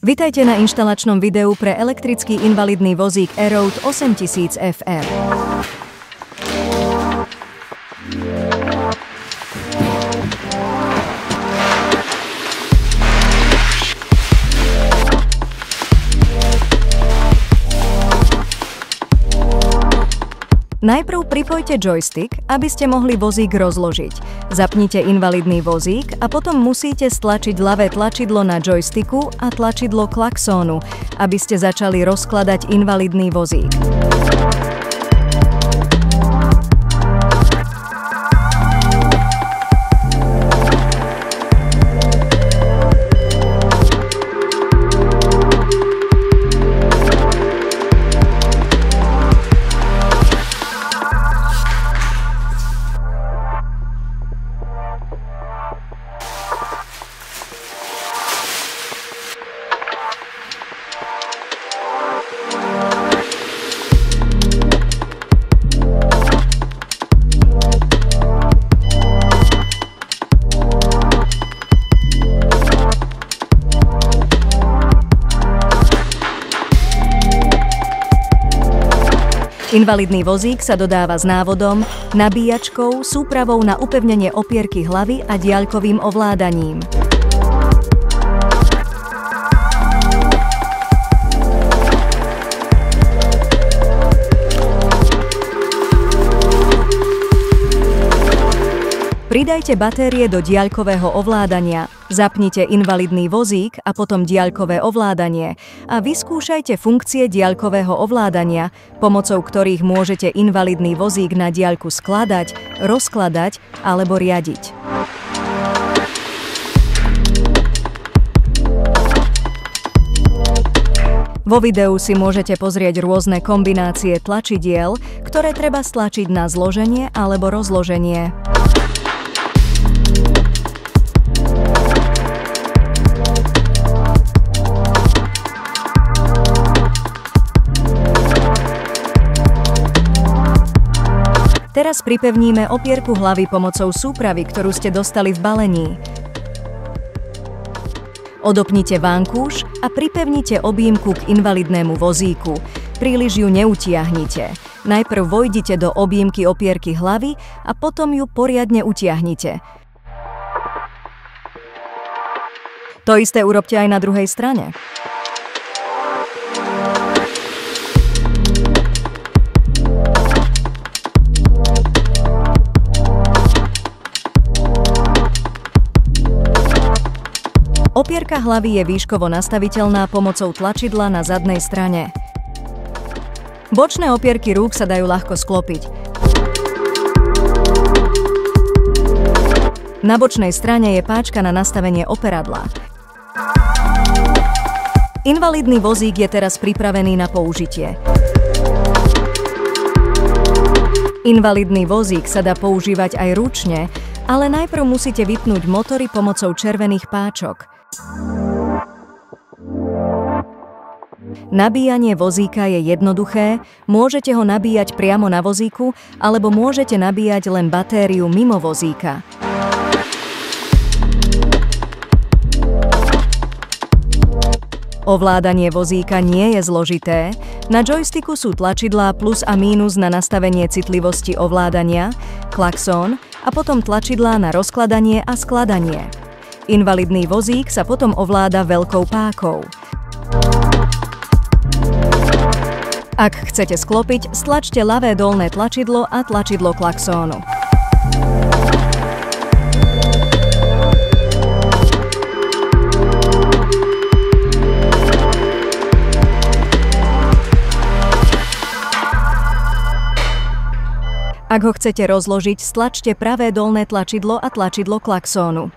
Vitajte na inštalačnom videu pre elektrický invalidný vozík E-Road 8000 FR. Najprv pripojte joystick, aby ste mohli vozík rozložiť. Zapnite invalidný vozík a potom musíte stlačiť ľavé tlačidlo na joysticku a tlačidlo klaxónu, aby ste začali rozkladať invalidný vozík. Invalidný vozík sa dodáva s návodom, nabíjačkou, súpravou na upevnenie opierky hlavy a diaľkovým ovládaním. Pridajte batérie do diaľkového ovládania, zapnite invalidný vozík a potom diaľkové ovládanie a vyskúšajte funkcie diaľkového ovládania, pomocou ktorých môžete invalidný vozík na diaľku skladať, rozkladať alebo riadiť. Vo videu si môžete pozrieť rôzne kombinácie tlačidiel, ktoré treba stlačiť na zloženie alebo rozloženie. Teraz pripevníme opierku hlavy pomocou súpravy, ktorú ste dostali v balení. Odopnite vankúš a pripevnite objímku k invalidnému vozíku. Príliš ju neutiahnite. Najprv vojdite do objímky opierky hlavy a potom ju poriadne utiahnite. To isté urobte aj na druhej strane. Opierka hlavy je výškovo nastaviteľná pomocou tlačidla na zadnej strane. Bočné opierky rúk sa dajú ľahko sklopiť. Na bočnej strane je páčka na nastavenie operadla. Invalidný vozík je teraz pripravený na použitie. Invalidný vozík sa dá používať aj ručne, ale najprv musíte vypnúť motory pomocou červených páčok. Nabíjanie vozíka je jednoduché, môžete ho nabíjať priamo na vozíku, alebo môžete nabíjať len batériu mimo vozíka. Ovládanie vozíka nie je zložité. Na joysticku sú tlačidlá plus a mínus na nastavenie citlivosti ovládania, klaxón a potom tlačidlá na rozkladanie a skladanie. Invalidný vozík sa potom ovláda veľkou pákou. Ak chcete sklopiť, stlačte ľavé dolné tlačidlo a tlačidlo klaxónu. Ak ho chcete rozložiť, stlačte pravé dolné tlačidlo a tlačidlo klaxónu.